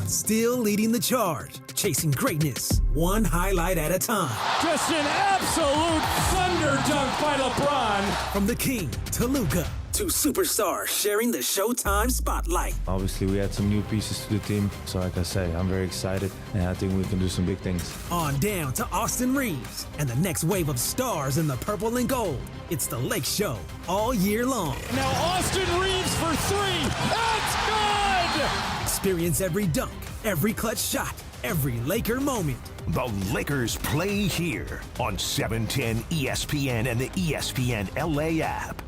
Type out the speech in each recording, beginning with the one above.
LeBron still leading the charge, chasing greatness, one highlight at a time. Just an absolute thunder dunk by LeBron. From the king to Luka, two superstars sharing the Showtime spotlight. Obviously, we had some new pieces to the team. So like I say, I'm very excited, and I think we can do some big things. On down to Austin Reeves and the next wave of stars in the purple and gold. It's the Lake Show all year long. Now Austin Reeves for three. That's good! Experience every dunk, every clutch shot, every Laker moment. The Lakers play here on 710 ESPN and the ESPN LA app.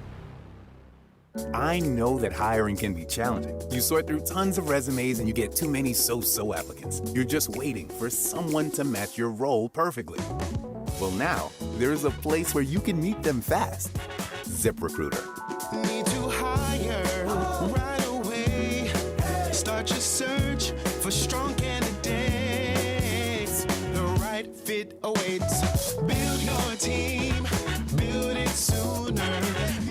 I know that hiring can be challenging. You sort through tons of resumes and you get too many so-so applicants. You're just waiting for someone to match your role perfectly. Well, now, there's a place where you can meet them fast. ZipRecruiter. Need to hire right away. Start your search for strong candidates. The right fit awaits. Build your team. Build it sooner.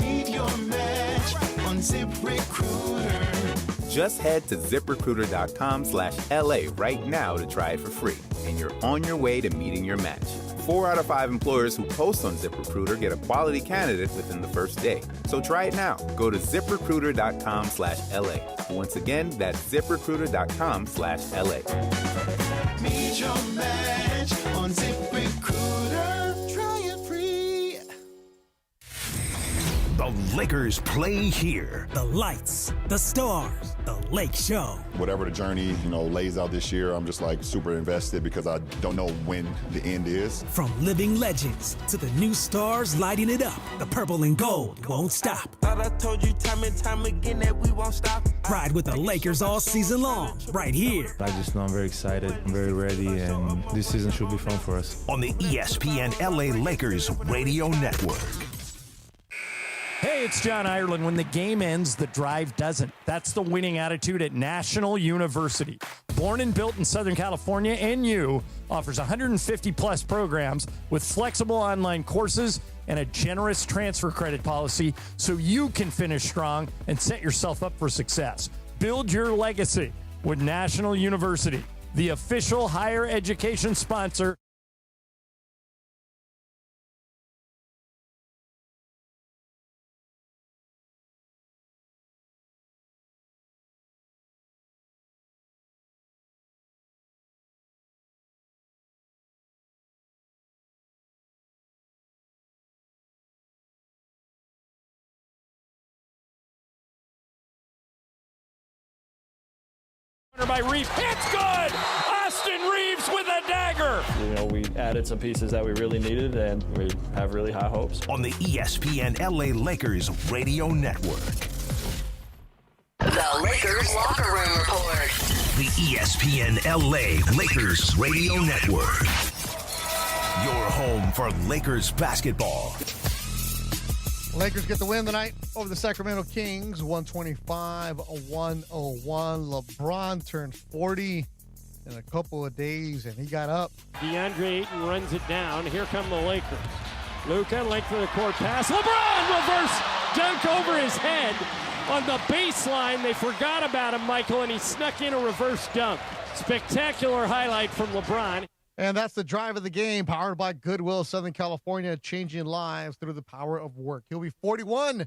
Meet your match on ZipRecruiter. Just head to ZipRecruiter.com/LA right now to try it for free. And you're on your way to meeting your match. 4 out of 5 employers who post on ZipRecruiter get a quality candidate within the first day. So try it now. Go to ZipRecruiter.com/LA. Once again, that's ZipRecruiter.com/LA. Meet your match on ZipRecruiter. Try it free. The Lakers play here. The lights, the stars, the Lake Show. Whatever the journey, lays out this year, I'm just super invested because I don't know when the end is. From living legends to the new stars lighting it up, the purple and gold won't stop. Thought I told you time and time again that we won't stop. Ride with the Lakers all season long, right here. I just know I'm very excited, I'm very ready, and this season should be fun for us. On the ESPN LA Lakers Radio Network. Hey, it's John Ireland. When the game ends, the drive doesn't. That's the winning attitude at National University. Born and built in Southern California, NU offers 150-plus programs with flexible online courses and a generous transfer credit policy so you can finish strong and set yourself up for success. Build your legacy with National University, the official higher education sponsor. By Reeves. It's good! Austin Reeves with a dagger! We added some pieces that we really needed, and we have really high hopes. On the ESPN LA Lakers Radio Network. The Lakers Locker Room Report. The ESPN LA Lakers Radio Network. Your home for Lakers basketball. Lakers get the win tonight over the Sacramento Kings, 125-101. LeBron turned 40 in a couple of days, and he got up. DeAndre Ayton runs it down. Here come the Lakers. Luka, length of the court pass. LeBron reverse dunk over his head. On the baseline, they forgot about him, Michael, and he snuck in a reverse dunk. Spectacular highlight from LeBron. And that's the drive of the game, powered by Goodwill, Southern California, changing lives through the power of work. He'll be 41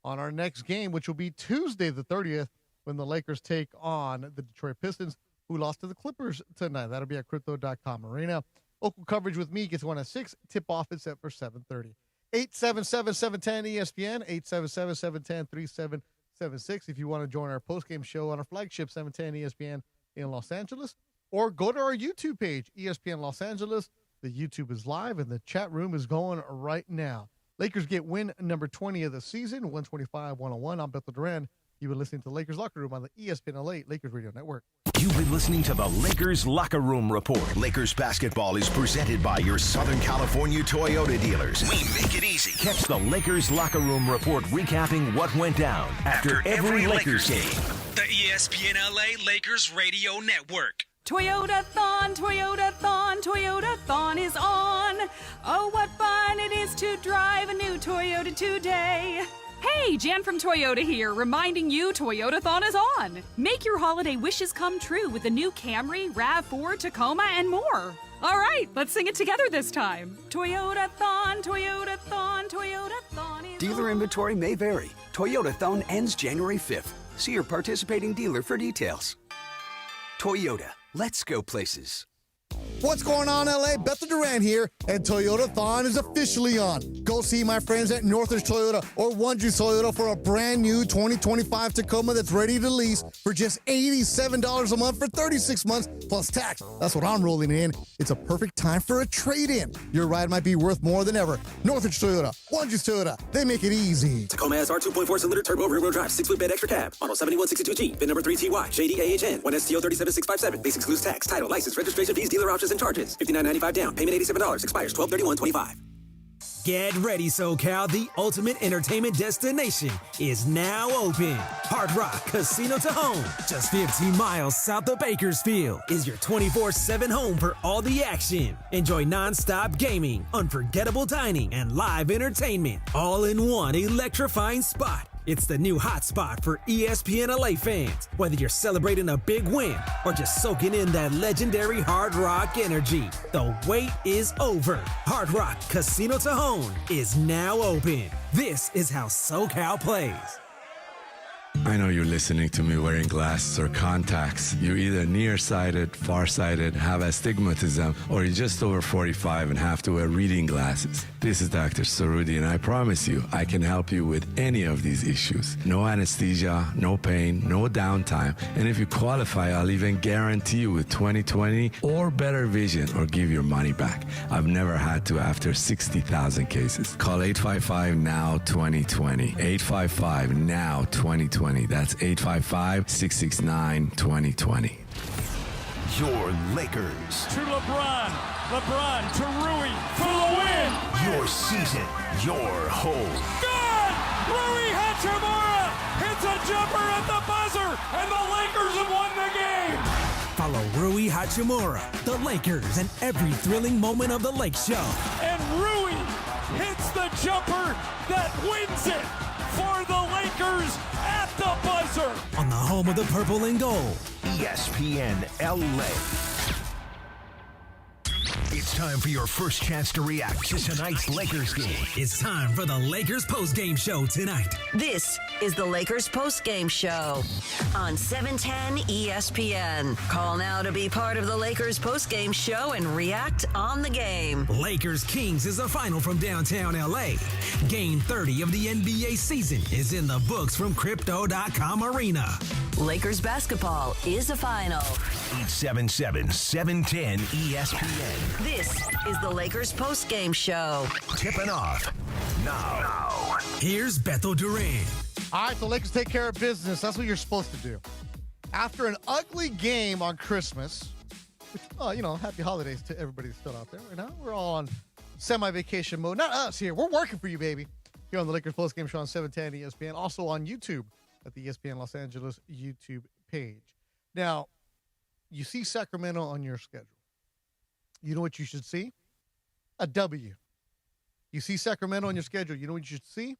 on our next game, which will be Tuesday the 30th, when the Lakers take on the Detroit Pistons, who lost to the Clippers tonight. That'll be at Crypto.com Arena. Local coverage with me gets one at 6. Tip-off is set for 7:30. 877-710-ESPN, 877-710-3776. If you want to join our postgame show on our flagship 710 ESPN in Los Angeles, or go to our YouTube page, ESPN Los Angeles. The YouTube is live, and the chat room is going right now. Lakers get win number 20 of the season, 125-101. I'm Beto Duran. You've been listening to Lakers Locker Room on the ESPN LA Lakers Radio Network. You've been listening to the Lakers Locker Room Report. Lakers basketball is presented by your Southern California Toyota dealers. We make it easy. Catch the Lakers Locker Room Report recapping what went down after every Lakers game. The ESPN LA Lakers Radio Network. Toyota-thon, Toyota-thon, Toyota-thon is on. Oh, what fun it is to drive a new Toyota today. Hey, Jan from Toyota here, reminding you Toyotathon is on. Make your holiday wishes come true with the new Camry, RAV4, Tacoma, and more. All right, let's sing it together this time. Toyotathon, Toyotathon, Toyotathon is Dealer inventory may vary. Toyotathon ends January 5th. See your participating dealer for details. Toyota, let's go places. What's going on, LA? Beto Duran here, and Toyotathon is officially on. Go see my friends at Northridge Toyota or One Juice Toyota for a brand new 2025 Tacoma that's ready to lease for just $87 a month for 36 months plus tax. That's what I'm rolling in. It's a perfect time for a trade-in. Your ride might be worth more than ever. Northridge Toyota, One Juice Toyota, they make it easy. Tacoma SR 2.4-cylinder turbo rear-wheel drive, 6-foot bed extra cab, model 7162G, VIN number 3TY, JDAHN, 1STO 37657, base excludes tax, title, license, registration fees, dealer options, and charges. $59.95 down, payment $87, expires 12/31/25. Get ready, SoCal. The ultimate entertainment destination is now open. Hard Rock Casino Tejon, just 15 miles south of Bakersfield, is your 24/7 home for all the action. Enjoy non-stop gaming, unforgettable dining, and live entertainment, all in one electrifying spot. It's the new hotspot for ESPN LA fans. Whether you're celebrating a big win or just soaking in that legendary Hard Rock energy, the wait is over. Hard Rock Casino Tejon is now open. This is how SoCal plays. I know you're listening to me wearing glasses or contacts. You're either nearsighted, farsighted, have astigmatism, or you're just over 45 and have to wear reading glasses. This is Dr. Sarudi, and I promise you, I can help you with any of these issues. No anesthesia, no pain, no downtime, and if you qualify, I'll even guarantee you with 20/20 or better vision or give your money back. I've never had to after 60,000 cases. Call 855-NOW-2020. 855-NOW-2020. That's 855-669-2020. Your Lakers. To LeBron. LeBron to Rui for the win. Your season. Your home. Good! Rui Hachimura hits a jumper at the buzzer, and the Lakers have won the game. Follow Rui Hachimura, the Lakers, and every thrilling moment of the Lake Show. And Rui hits the jumper that wins it for the Lakers at the buzzer. On the home of the purple and gold. ESPN LA. It's time for your first chance to react to tonight's Lakers game. It's time for the Lakers postgame show tonight. This is the Lakers postgame show on 710 ESPN. Call now to be part of the Lakers postgame show and react on the game. Lakers Kings is a final from downtown LA. Game 30 of the NBA season is in the books from Crypto.com Arena. Lakers basketball is a final. 877-710 ESPN. This is the Lakers postgame show. Tipping off now. Here's Beto Duran. All right, the Lakers take care of business. That's what you're supposed to do. After an ugly game on Christmas, which, happy holidays to everybody that's still out there right now. We're all on semi-vacation mode. Not us here. We're working for you, baby. Here on the Lakers postgame show on 710 ESPN. Also on YouTube at the ESPN Los Angeles YouTube page. Now, you see Sacramento on your schedule. You know what you should see? A W. You see Sacramento on your schedule. You know what you should see?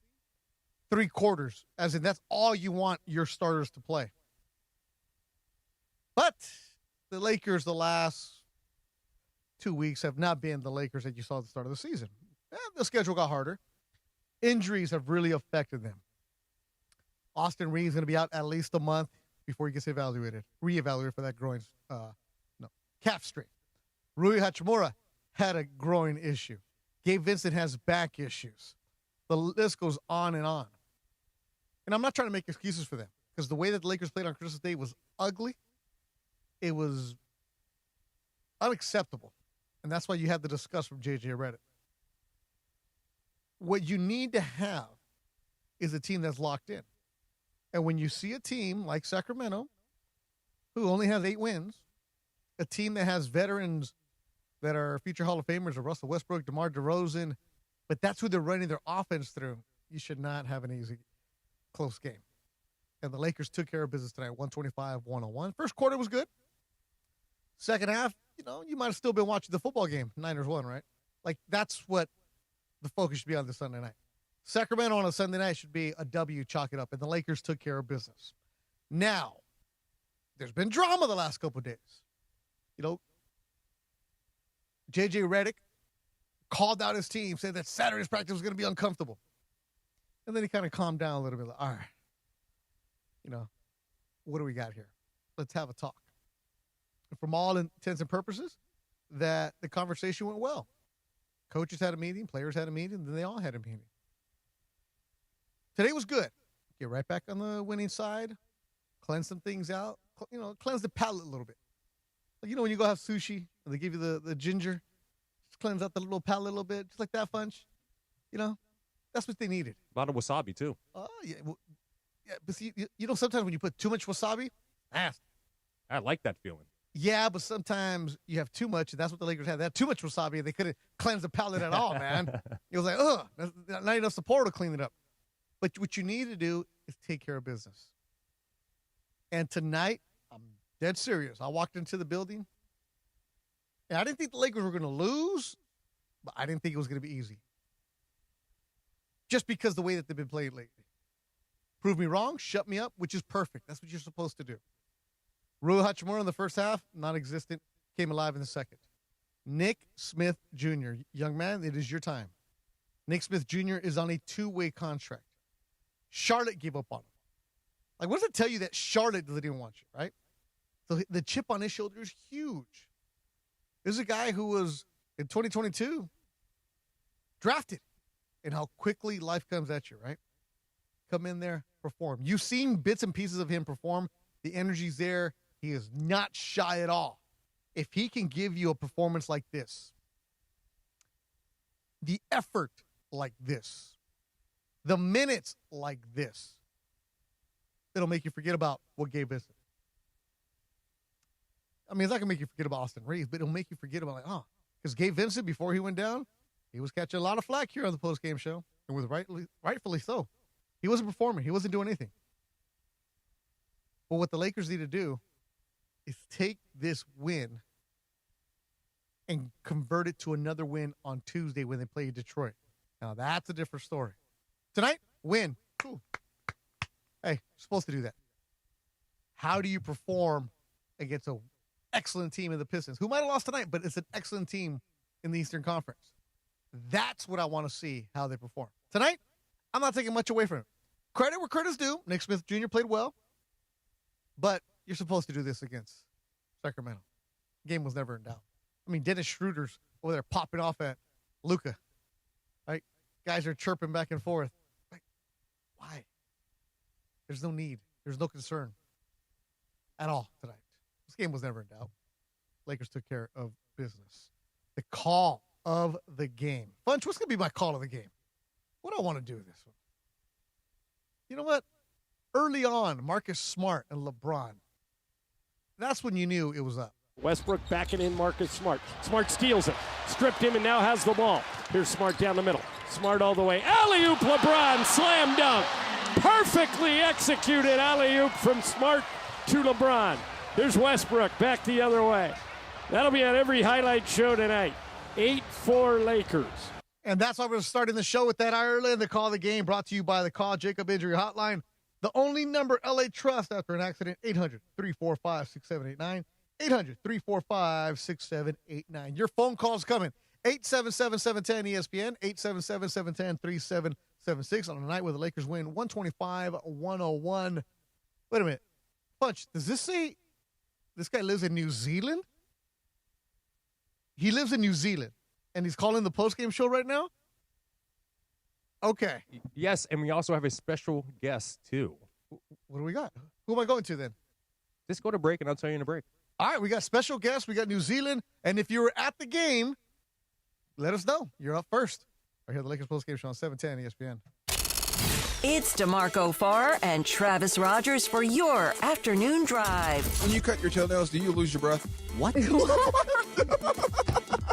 3 quarters. As in, that's all you want your starters to play. But the Lakers, the last 2 weeks, have not been the Lakers that you saw at the start of the season. The schedule got harder. Injuries have really affected them. Austin Reeves is going to be out at least a month before he gets reevaluated for that calf strain. Rui Hachimura had a groin issue. Gabe Vincent has back issues. The list goes on and on. And I'm not trying to make excuses for them because the way that the Lakers played on Christmas Day was ugly. It was unacceptable. And that's why you had the discuss from JJ Redick. What you need to have is a team that's locked in. And when you see a team like Sacramento, who only has 8 wins, a team that has veterans that are future Hall of Famers of Russell Westbrook, DeMar DeRozan, but that's who they're running their offense through, you should not have an easy, close game. And the Lakers took care of business tonight, 125-101. First quarter was good. Second half, you might have still been watching the football game. Niners won, right? Like, that's what the focus should be on this Sunday night. Sacramento on a Sunday night should be a W, chalk it up. And the Lakers took care of business. Now, there's been drama the last couple of days. You know, J.J. Redick called out his team, said that Saturday's practice was going to be uncomfortable. And then he kind of calmed down a little bit. Like, all right, you know, what do we got here? Let's have a talk. And from all intents and purposes, that the conversation went well. Coaches had a meeting, players had a meeting, then they all had a meeting. Today was good. Get right back on the winning side, cleanse some things out, you know, cleanse the palate a little bit. Like, you know, when you go have sushi and they give you the ginger, just cleanse out the little palate a little bit, just like that, Funch. You know, that's what they needed. A lot of wasabi, too. Oh, yeah. Well, yeah, but see, you know, sometimes when you put too much wasabi, nasty. I like that feeling. Yeah, but sometimes you have too much, and that's what the Lakers had. They had too much wasabi, and they couldn't cleanse the palate at all, man. It was like, ugh, not enough support to clean it up. But what you need to do is take care of business. And tonight, I'm dead serious. I walked into the building, and I didn't think the Lakers were going to lose, but I didn't think it was going to be easy. Just because the way that they've been played lately. Prove me wrong, shut me up, which is perfect. That's what you're supposed to do. Rui Hachimura in the first half, non-existent, came alive in the second. Nick Smith Jr., young man, it is your time. Nick Smith Jr. is on a 2-way contract. Charlotte gave up on him. Like, what does it tell you that Charlotte doesn't even want you, right? So the chip on his shoulder is huge. This is a guy who was, in 2022, drafted. And how quickly life comes at you, right? Come in there, perform. You've seen bits and pieces of him perform. The energy's there. He is not shy at all. If he can give you a performance like this, the effort like this, the minutes like this, it'll make you forget about what Gabe Vincent. I mean, it's not going to make you forget about Austin Reeves, but it'll make you forget about, like, because Gabe Vincent, before he went down, he was catching a lot of flack here on the postgame show, and with rightfully so. He wasn't performing. He wasn't doing anything. But what the Lakers need to do is take this win and convert it to another win on Tuesday when they play Detroit. Now, that's a different story. Tonight, win. Cool. Hey, you're supposed to do that. How do you perform against an excellent team in the Pistons, who might have lost tonight, but it's an excellent team in the Eastern Conference? That's what I want to see, how they perform. Tonight, I'm not taking much away from it. Credit where credit's due. Nick Smith Jr. played well. But you're supposed to do this against Sacramento. Game was never in doubt. I mean, Dennis Schroeder's over there popping off at Luka. Right? Guys are chirping back and forth. Like, why? There's no need. There's no concern at all tonight. This game was never in doubt. Lakers took care of business. The call of the game. Funch, what's going to be my call of the game? What do I want to do with this one? You know what? Early on, Marcus Smart and LeBron. That's when you knew it was up. Westbrook backing in Marcus Smart. Smart steals it. Stripped him and now has the ball. Here's Smart down the middle. Smart all the way. Alley-oop LeBron. Slam dunk. Perfectly executed alley-oop from Smart to LeBron. There's Westbrook back the other way. That'll be on every highlight show tonight. 8-4 Lakers. And that's why we're starting the show with that Ireland. The call of the game brought to you by the Call Jacob Injury Hotline. The only number LA trusts after an accident, 800-345-6789. 800-345-6789. Your phone call's coming. 877-710-ESPN, 877-710-3776 on a night where the Lakers win 125-101. Wait a minute. Punch, does this say this guy lives in New Zealand? He lives in New Zealand, and he's calling the postgame show right now? Okay. Yes, and we also have a special guest, too. What do we got? Who am I going to then? Just go to break, and I'll tell you in a break. All right, we got special guests. We got New Zealand. And if you were at the game, let us know. You're up first. Right here at the Lakers postgame show on 710 ESPN. It's DeMarco Farr and Travis Rogers for your afternoon drive. When you cut your toenails, do you lose your breath? What?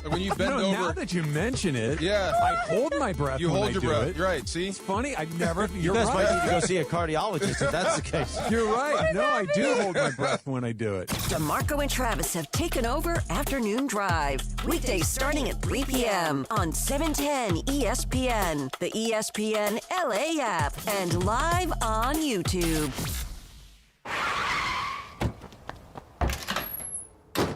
when you bend over. Now that you mention it, Yeah. I hold my breath You when hold I your do breath. it. Right, see? It's funny. I never. You You're guys right. might need to go see a cardiologist if that's the case. You're right. No, I do hold my breath when I do it. DeMarco and Travis have taken over Afternoon Drive. Weekdays starting at 3 p.m. on 710 ESPN, the ESPN LA app, and live on YouTube.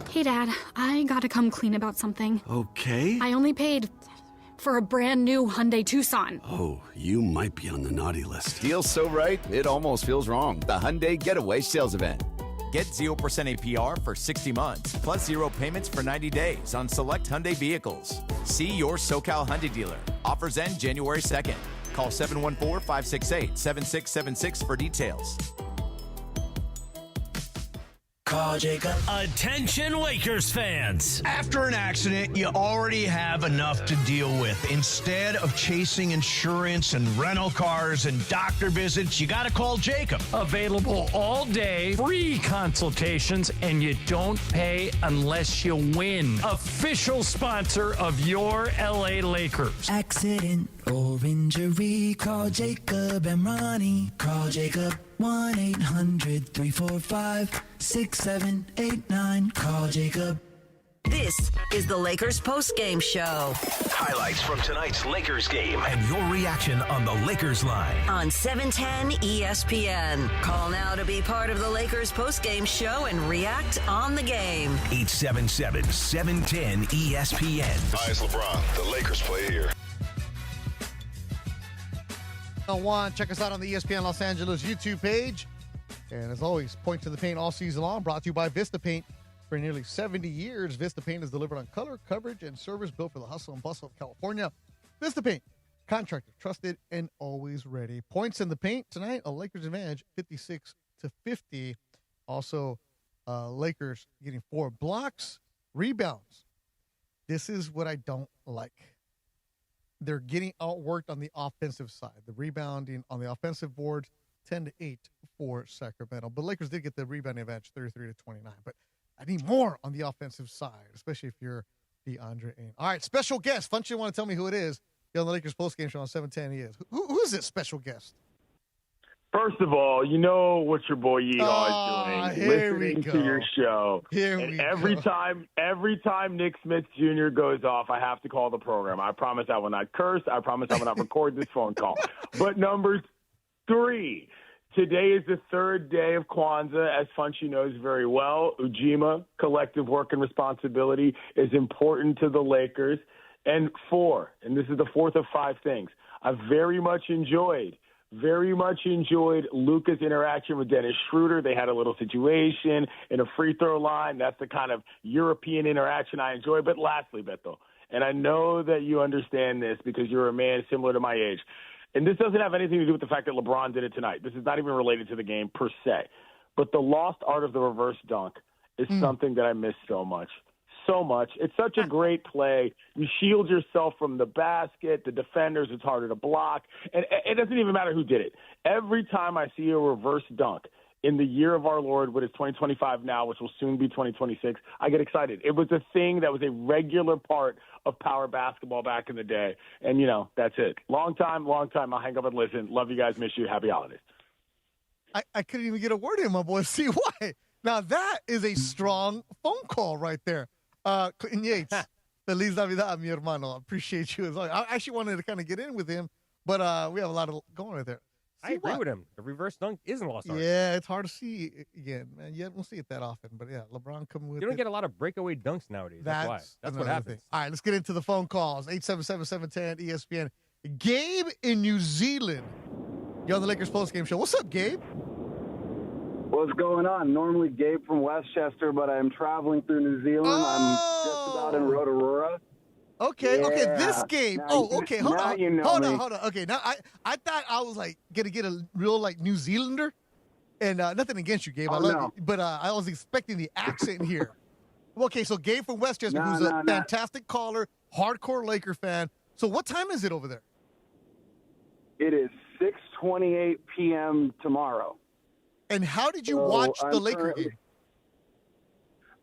Hey, Dad, I gotta come clean about something. Okay. I only paid for a brand new Hyundai Tucson. Oh, you might be on the naughty list. Deal's so right, it almost feels wrong. The Hyundai Getaway Sales Event. Get 0% APR for 60 months, plus 0 payments for 90 days on select Hyundai vehicles. See your SoCal Hyundai dealer. Offers end January 2nd. Call 714-568-7676 for details. Call Jacob. Attention Lakers fans. After an accident, you already have enough to deal with. Instead of chasing insurance and rental cars and doctor visits, you got to call Jacob. Available all day, free consultations, and you don't pay unless you win. Official sponsor of your LA Lakers. Accident or injury, call Jacob and Ronnie. Call Jacob 1-800-345-6789. Call Jacob. This is the Lakers postgame show. Highlights from tonight's Lakers game and your reaction on the Lakers line. On 710 ESPN. Call now to be part of the Lakers postgame show and react on the game. 877-710 ESPN. Hi, it's LeBron. The Lakers play here. Check us out on the ESPN Los Angeles YouTube page. And as always, point to the paint all season long, brought to you by Vista Paint. For nearly 70 years, Vista Paint is delivered on color, coverage, and service built for the hustle and bustle of California. Vista Paint, contractor, trusted, and always ready. Points in the paint tonight, a Lakers advantage, 56-50. Also, Lakers getting 4 blocks, rebounds. This is what I don't like. They're getting outworked on the offensive side. The rebounding on the offensive board, 10-8 for Sacramento. But Lakers did get the rebounding advantage, 33-29. But I need more on the offensive side, especially if you're DeAndre Ayton. All right, special guest. Funch, you want to tell me who it is? You're on the Lakers postgame show on 710. He is. Who is this special guest? First of all, you know what your boy Yeet always doing. Listening to your show. Every time Nick Smith Jr. goes off, I have to call the program. I promise I will not curse. I promise I will not record this phone call. But number 3, today is the 3rd day of Kwanzaa, as Funchy knows very well. Ujima, collective work and responsibility, is important to the Lakers. And 4, and this is the 4th of 5 things, I very much enjoyed Luka's interaction with Dennis Schroeder. They had a little situation in a free throw line. That's the kind of European interaction I enjoy. But lastly, Beto, and I know that you understand this because you're a man similar to my age, and this doesn't have anything to do with the fact that LeBron did it tonight. This is not even related to the game per se. But the lost art of the reverse dunk is something that I miss so much. So much. It's such a great play. You shield yourself from the basket, the defenders, it's harder to block. And it doesn't even matter who did it. Every time I see a reverse dunk in the year of our Lord, what is 2025 now, which will soon be 2026, I get excited. It was a thing that was a regular part of power basketball back in the day. And, that's it. Long time. I'll hang up and listen. Love you guys. Miss you. Happy holidays. I couldn't even get a word in, my boy. See why? Now, that is a strong phone call right there. Clinton Yates, Feliz Navidad, mi hermano. I appreciate you as well. I actually wanted to kind of get in with him, but we have a lot of going right there. I agree with him. The reverse dunk isn't lost art. Yeah, it's hard to see again, man. You don't see it that often, but yeah, LeBron coming with it. You don't get a lot breakaway dunks nowadays. That's why. That's what happens. Thing. All right, let's get into the phone calls. 877-710 ESPN. Gabe in New Zealand. You're on the Lakers postgame show. What's up, Gabe? What's going on? Normally Gabe from Westchester, but I'm traveling through New Zealand. I'm just about in Rotorua. Okay, Yeah. okay, this game. Now Okay, hold on. Okay, now I thought I was gonna get a real New Zealander, and nothing against you, Gabe. I love you, but I was expecting the accent here. Okay, so Gabe from Westchester, who's a fantastic caller, hardcore Laker fan. So what time is it over there? It is 6:28 p.m. tomorrow. And how did you watch the Laker game?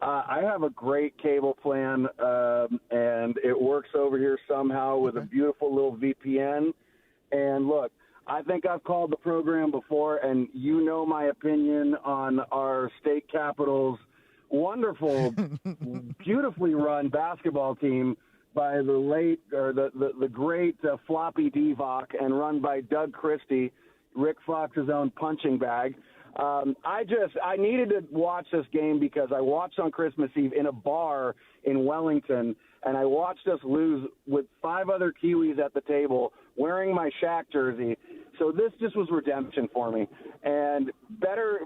I have a great cable plan, and it works over here somehow with a beautiful little VPN. And look, I think I've called the program before, and you know my opinion on our state capital's wonderful, beautifully run basketball team by the great Floppy Divock and run by Doug Christie, Rick Fox's own punching bag. I needed to watch this game because I watched on Christmas Eve in a bar in Wellington, and I watched us lose with 5 other Kiwis at the table wearing my Shaq jersey. So this just was redemption for me. And better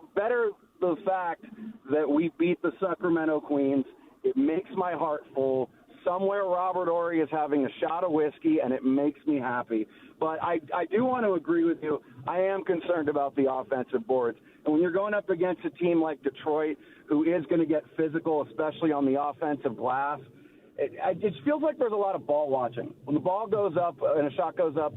the fact that we beat the Sacramento Queens. It makes my heart full. Somewhere Robert Horry is having a shot of whiskey, and it makes me happy. But I do want to agree with you. I am concerned about the offensive boards. And when you're going up against a team like Detroit, who is going to get physical, especially on the offensive glass, it feels like there's a lot of ball watching. When the ball goes up and a shot goes up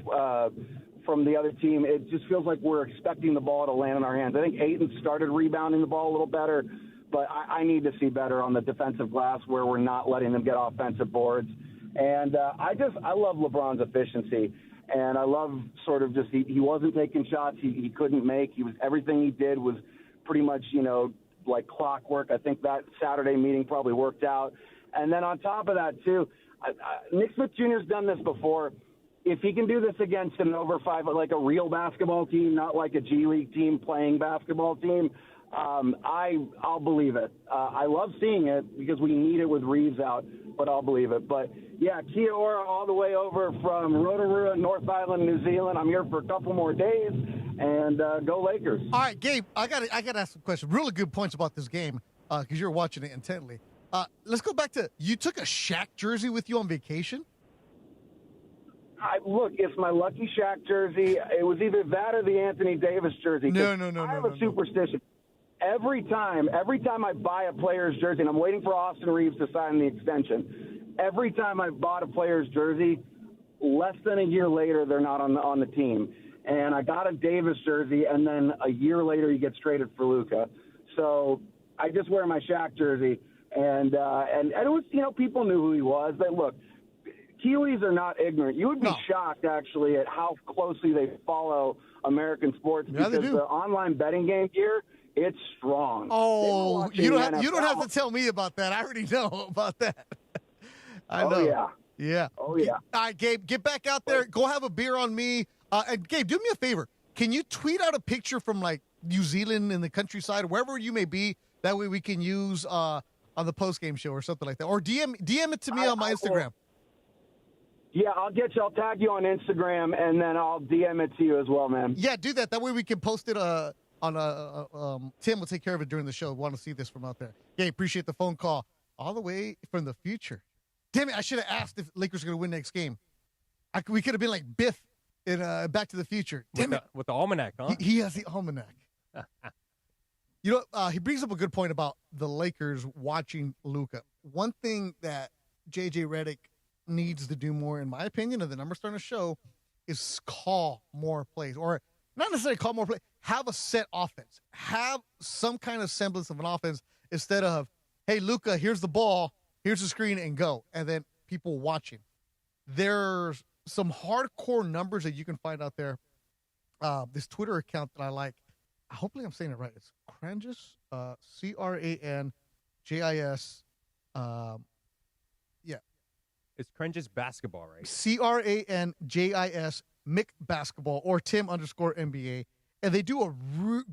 from the other team, it just feels like we're expecting the ball to land in our hands. I think Ayton started rebounding the ball a little better, but I need to see better on the defensive glass where we're not letting them get offensive boards. And I love LeBron's efficiency. And I love sort of just he wasn't taking shots he couldn't make. Everything he did was pretty much, like clockwork. I think that Saturday meeting probably worked out. And then on top of that, too, Nick Smith Jr.'s done this before. If he can do this against an over 5, like a real basketball team, not like a G League team playing basketball team, I'll believe it. I love seeing it because we need it with Reeves out, but I'll believe it. But, yeah, Kia ora all the way over from Rotorua, North Island, New Zealand. I'm here for a couple more days, and go Lakers. All right, Gabe, I got to ask a question. Really good points about this game because you're watching it intently. Let's go back to, you took a Shaq jersey with you on vacation? Look, it's my lucky Shaq jersey. It was either that or the Anthony Davis jersey. No. I have a superstition. Every time I buy a player's jersey, and I'm waiting for Austin Reeves to sign the extension, every time I've bought a player's jersey, less than a year later, they're not on the team. And I got a Davis jersey, and then a year later, he gets traded for Luka. So I just wear my Shaq jersey. And it was, people knew who he was. But look, Kiwis are not ignorant. You would be shocked, actually, at how closely they follow American sports because the online betting game here, it's strong. Oh, you don't have to tell me about that. I already know about that. I know. Yeah. Oh, yeah. All right, Gabe, get back out there. Go have a beer on me. And, Gabe, do me a favor. Can you tweet out a picture from, like, New Zealand in the countryside, wherever you may be? That way we can use on the postgame show or something like that. Or DM it to me on my Instagram. Yeah, I'll tag you on Instagram, and then I'll DM it to you as well, man. Yeah, do that. That way we can post it on Tim will take care of it during the show. Want to see this from out there. Yeah, appreciate the phone call. All the way from the future. Damn it, I should have asked if Lakers are going to win next game. We could have been like Biff in Back to the Future. Damn it. With the almanac, huh? He has the almanac. He brings up a good point about the Lakers watching Luka. One thing that J.J. Redick needs to do more, in my opinion, and the numbers starting to show, is call more plays. Or not necessarily call more plays, have a set offense. Have some kind of semblance of an offense instead of, hey, Luka, here's the ball, here's the screen, and go. And then people watching. There's some hardcore numbers that you can find out there. This Twitter account that I like, hopefully I'm saying it right. It's Cranjis, Cranjis. It's Cranjis Basketball, right? Cranjis Mick Basketball or Tim_NBA. And they do a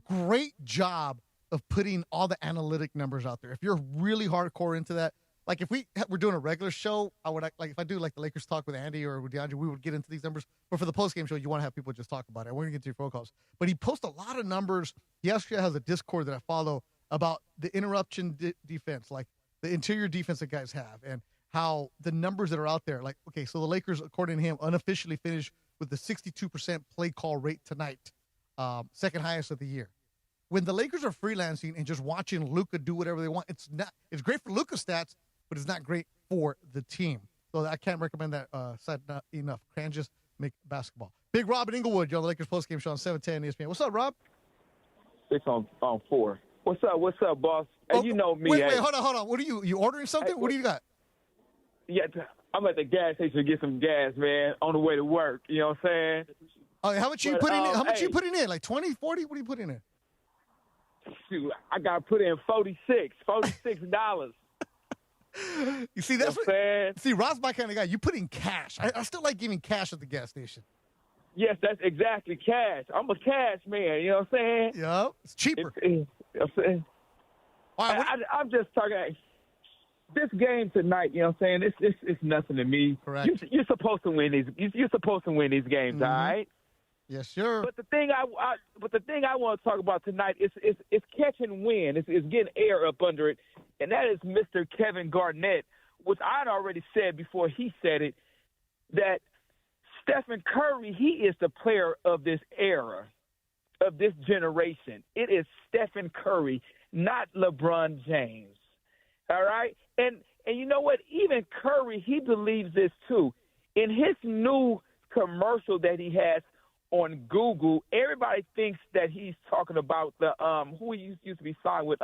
great job of putting all the analytic numbers out there. If you're really hardcore into that, like if we're doing a regular show, I would like if I do like the Lakers talk with Andy or with DeAndre, we would get into these numbers. But for the postgame show, you want to have people just talk about it. We're going to get to your phone calls. But he posts a lot of numbers. He actually has a Discord that I follow about the interruption defense, like the interior defense that guys have, and how the numbers that are out there. Like, okay, so the Lakers, according to him, unofficially finished with the 62% play call rate tonight, second highest of the year. When the Lakers are freelancing and just watching Luka do whatever they want, it's great for Luka's stats, but it's not great for the team. So I can't recommend that site enough. Cranjis Mick Basketball. Big Rob in Inglewood, you're on the Lakers postgame show on 710 ESPN. What's up, Rob? It's on 4. What's up, boss? And you know me. Wait, hold on. What are you ordering something? What do you got? Yeah, I'm at the gas station to get some gas, man, on the way to work. You know what I'm saying? Oh, how much you putting in? How much you putting in? Like 20, 40? What are you putting in? Shoot, I got to put in $46. You see, that's see, Rob's my kind of guy. You put in cash. I still like giving cash at the gas station. Yes, that's exactly cash. I'm a cash man. You know what I'm saying? Yeah, it's cheaper. You know what I'm saying? I'm just talking. This game tonight, you know what I'm saying? It's nothing to me. Correct. You're supposed to win these. You're supposed to win these games, all right? Yes, sir. But the thing I want to talk about tonight is catch and win. It's getting air up under it, and that is Mr. Kevin Garnett, which I'd already said before he said it, that Stephen Curry, he is the player of this era, of this generation. It is Stephen Curry, not LeBron James. All right? And you know what? Even Curry, he believes this too. In his new commercial that he has on Google, everybody thinks that he's talking about the who he used to be signed with,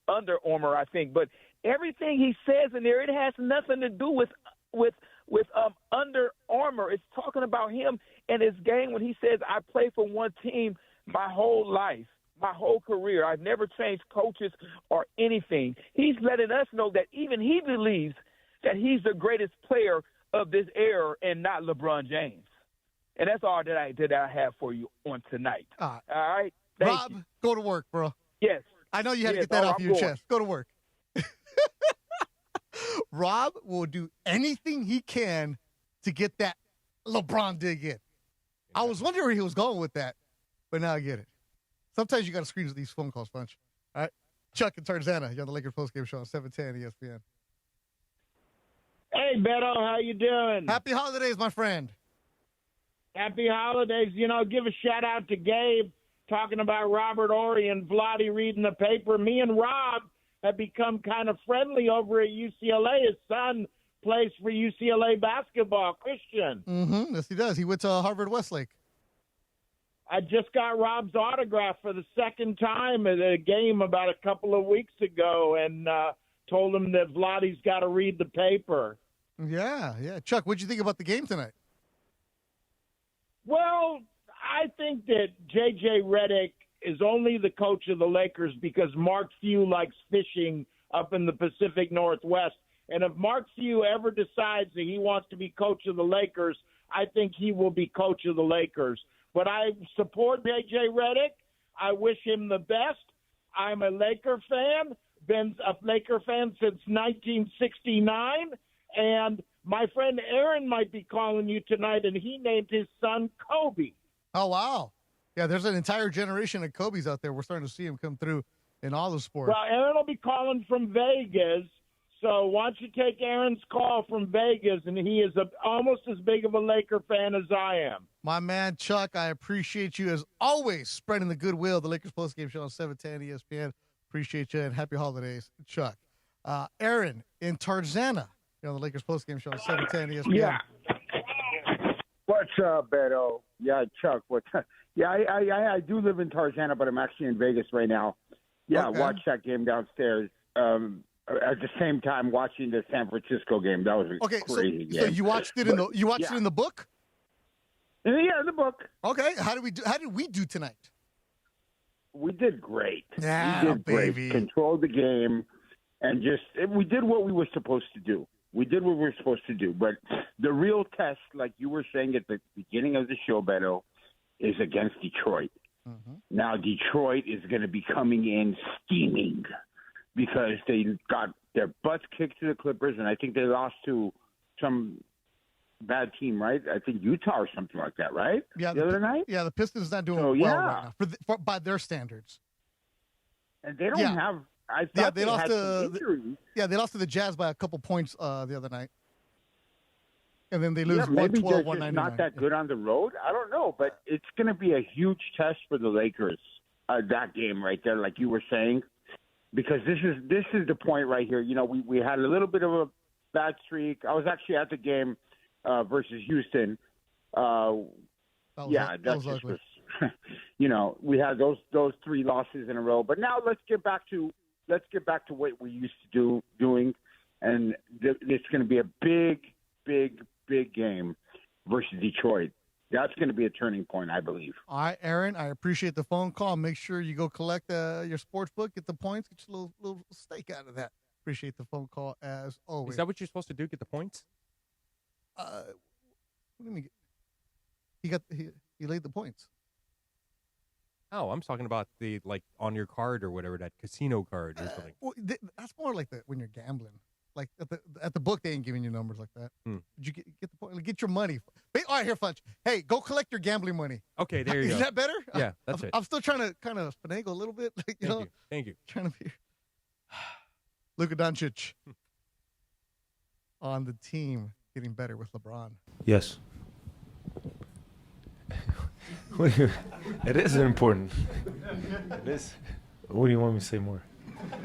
Under Armour, I think. But everything he says in there, it has nothing to do with Under Armour. It's talking about him and his game when he says, I played for one team my whole life, my whole career. I've never changed coaches or anything. He's letting us know that even he believes that he's the greatest player of this era and not LeBron James. And that's all that I have for you on tonight. All right? Rob, go to work, bro. Yes. I know you had to get that off your chest. Go to work. Rob will do anything he can to get that LeBron dig in. I was wondering where he was going with that, but now I get it. Sometimes you got to screen these phone calls, Bunch. All right? Chuck and Tarzana, you're on the Lakers postgame show on 710 ESPN. Hey, Beto, how you doing? Happy holidays, my friend. Happy holidays. You know, give a shout-out to Gabe talking about Robert Horry and Vlade reading the paper. Me and Rob have become kind of friendly over at UCLA. His son plays for UCLA basketball, Christian. Mm-hmm. Yes, he does. He went to Harvard Westlake. I just got Rob's autograph for the second time at a game about a couple of weeks ago and told him that Vlade's got to read the paper. Yeah. Chuck, what'd you think about the game tonight? Well, I think that J.J. Redick is only the coach of the Lakers because Mark Few likes fishing up in the Pacific Northwest. And if Mark Few ever decides that he wants to be coach of the Lakers, I think he will be coach of the Lakers. But I support J.J. Redick. I wish him the best. I'm a Laker fan, been a Laker fan since 1969. And my friend Aaron might be calling you tonight, and he named his son Kobe. Oh, wow. Yeah, there's an entire generation of Kobe's out there. We're starting to see him come through in all the sports. Well, Aaron will be calling from Vegas. So why don't you take Aaron's call from Vegas, and he is almost as big of a Laker fan as I am. My man, Chuck, I appreciate you as always spreading the goodwill. The Lakers postgame show on 710 ESPN. Appreciate you, and happy holidays, Chuck. Aaron in Tarzana, on the Lakers postgame show on 710 ESPN. Yeah. What's up, Beto? Yeah, Chuck. Yeah, I do live in Tarzana, but I'm actually in Vegas right now. Yeah, Okay. Watch that game downstairs. At the same time, watching the San Francisco game. That was a crazy game. So you watched it in it in the book? Yeah, in the book. Okay. How did we do tonight? We did great. Yeah, we did baby. great. Controlled the game, and we did what we were supposed to do. But the real test, like you were saying at the beginning of the show, Beto, is against Detroit. Mm-hmm. Now Detroit is going to be coming in steaming because they got their butts kicked to the Clippers, and I think they lost to some bad team, right? I think Utah or something like that, right? Yeah, the other night? Yeah, the Pistons not doing So, well yeah. right now by their standards. And they don't have – I thought they lost had some injuries. Yeah, they lost to the Jazz by a couple points the other night. And then they lose maybe 112, they're just 199. not that good on the road. I don't know, but it's going to be a huge test for the Lakers, that game right there, like you were saying, because this is the point right here. You know, we had a little bit of a bad streak. I was actually at the game versus Houston. That just ugly. was, you know, we had those 3 losses in a row. But now let's get back to let's get back to what we used to doing, and it's going to be a big game versus Detroit. That's going to be a turning point, I believe. All right, Aaron, I appreciate the phone call. Make sure you go collect your sports book, get the points, get your little stake out of that. Appreciate the phone call as always. Is that what you're supposed to do? Get the points? What do you mean? He laid the points. Oh, I'm talking about the on your card or whatever, that casino card or something. Well, that's more like when you're gambling. Like at the book, they ain't giving you numbers like that. Did you get the point? Get your money. All right, here, Funch. Hey, go collect your gambling money. Okay, there you go. Is that better? Yeah, that's it. I'm still trying to kind of finagle a little bit. Thank you. Trying to be Luka Doncic on the team getting better with LeBron. Yes. It is important. It is. What do you want me to say more?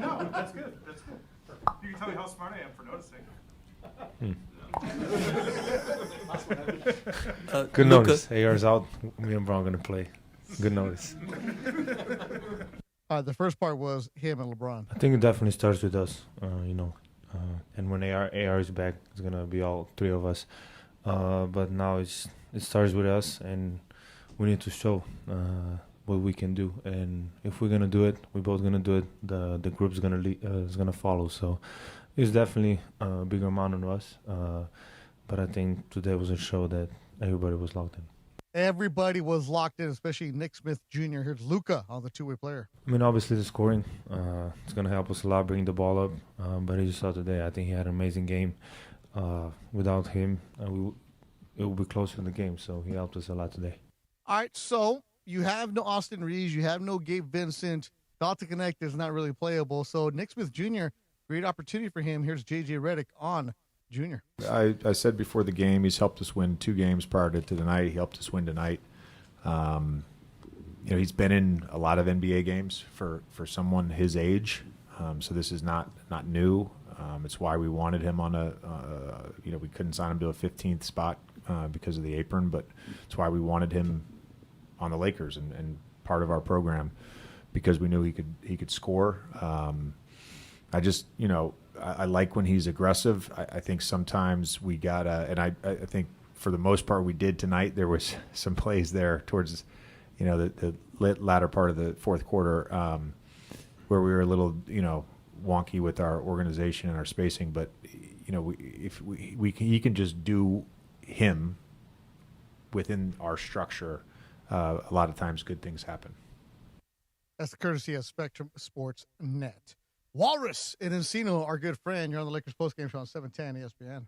No, that's good. That's good. You can tell me how smart I am for noticing. Good notice. AR's out. Me and Bron gonna play. Good notice. The first part was him and LeBron. I think it definitely starts with us. And when AR is back, it's gonna be all three of us. But now it starts with us, and we need to show what we can do. And if we're gonna do it, we're both gonna do it. The group's gonna is gonna follow. So it's definitely a bigger amount on us. But I think today was a show that everybody was locked in. Everybody was locked in, especially Nick Smith Jr. Here's Luka on the two-way player. I mean, obviously the scoring, it's going to help us a lot, bring the ball up. But as you saw today, I think he had an amazing game. Without him, it would be closer in the game. So he helped us a lot today. All right, so you have no Austin Reeves. You have no Gabe Vincent. Dalton Connect is not really playable. So Nick Smith Jr., great opportunity for him. Here's J.J. Redick on Junior. I said before the game, he's helped us win 2 games prior to tonight. He helped us win tonight. He's been in a lot of NBA games for someone his age, so this is not new. It's why we wanted him on we couldn't sign him to a 15th spot because of the apron, but it's why we wanted him on the Lakers and part of our program because we knew he could score. I like when he's aggressive. I think sometimes we gotta, and I think for the most part we did tonight. There was some plays there towards, the latter part of the fourth quarter where we were a little, wonky with our organization and our spacing. But he can just do him within our structure. A lot of times, good things happen. That's the courtesy of Spectrum Sports Net. Walrus and Encino, our good friend. You're on the Lakers postgame show on 710 ESPN.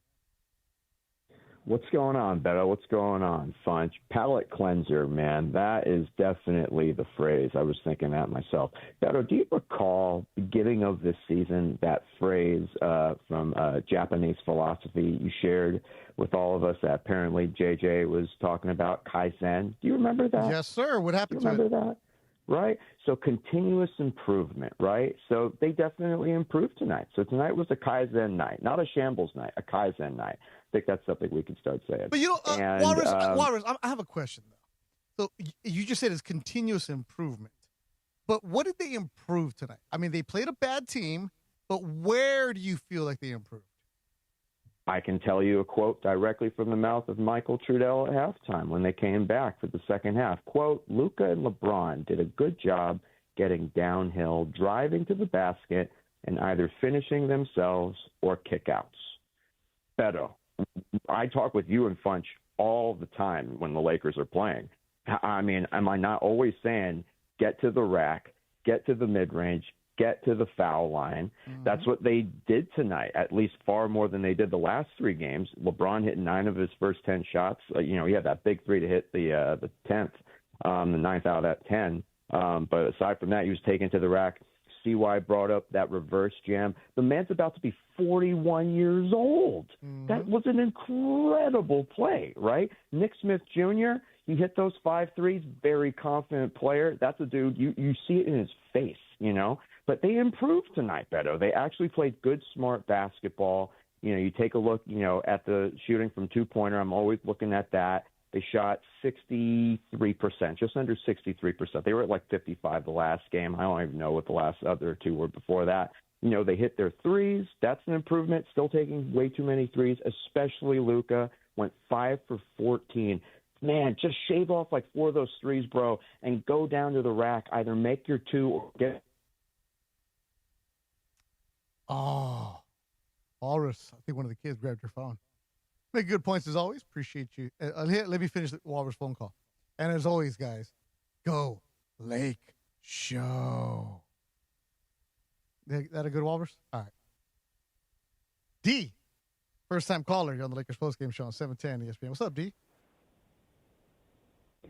What's going on, Beto? What's going on, Funch? Palate cleanser, man. That is definitely the phrase. I was thinking that myself. Beto, do you recall beginning of this season that phrase from Japanese philosophy you shared with all of us that apparently JJ was talking about, Kaizen? Do you remember that? Yes, sir. What happened to it? Remember that? Right? So continuous improvement, right? So they definitely improved tonight. So tonight was a Kaizen night, not a shambles night, a Kaizen night. I think that's something we can start saying. But Walrus, I have a question, though. So you just said it's continuous improvement. But what did they improve tonight? I mean, they played a bad team, but where do you feel like they improved? I can tell you a quote directly from the mouth of Michael Trudell at halftime when they came back for the second half. Quote, Luka and LeBron did a good job getting downhill, driving to the basket, and either finishing themselves or kickouts. Beto, I talk with you and Funch all the time when the Lakers are playing. I mean, am I not always saying get to the rack, get to the mid-range, get to the foul line? Mm-hmm. That's what they did tonight, at least far more than they did the last 3 games. LeBron hit 9 of his first 10 shots. He had that big 3 to hit the 10th, the 9th out of that 10. But aside from that, he was taken to the rack. CY brought up that reverse jam. The man's about to be 41 years old. Mm-hmm. That was an incredible play, right? Nick Smith Jr., he hit those 5 threes, very confident player. That's a dude, you see it in his face, But they improved tonight, Beto. They actually played good, smart basketball. You take a look, at the shooting from 2-pointer. I'm always looking at that. They shot 63%, just under 63%. They were at like 55 the last game. I don't even know what the last other two were before that. You know, they hit their threes. That's an improvement. Still taking way too many threes, especially Luka. Went 5 for 14. Man, just shave off like 4 of those threes, bro, and go down to the rack. Either make your 2 or get. Oh, Walrus. I think one of the kids grabbed your phone. Make good points as always. Appreciate you. Let me finish the Walrus phone call. And as always, guys, go Lake Show. That a good Walrus? All right. D, first-time caller here on the Lakers postgame show on 710 ESPN. What's up, D?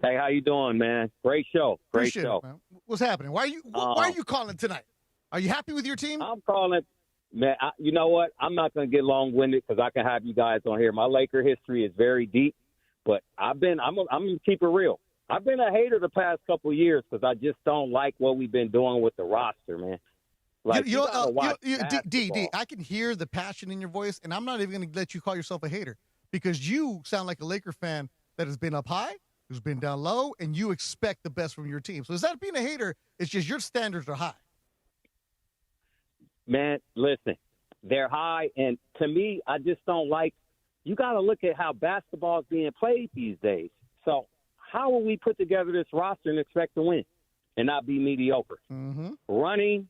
Hey, how you doing, man? Great show. Great Appreciate show. it, man. What's happening? Why are you calling tonight? Are you happy with your team? I'm calling. Man, you know what? I'm not going to get long-winded because I can have you guys on here. My Laker history is very deep, but I'm going to keep it real. I've been a hater the past couple of years because I just don't like what we've been doing with the roster, man. Like, D, I can hear the passion in your voice, and I'm not even going to let you call yourself a hater because you sound like a Laker fan that has been up high, who's been down low, and you expect the best from your team. So is that being a hater? It's just your standards are high. Man, listen, they're high, and to me, I just don't like – you got to look at how basketball is being played these days. So how will we put together this roster and expect to win and not be mediocre? Mm-hmm. Running,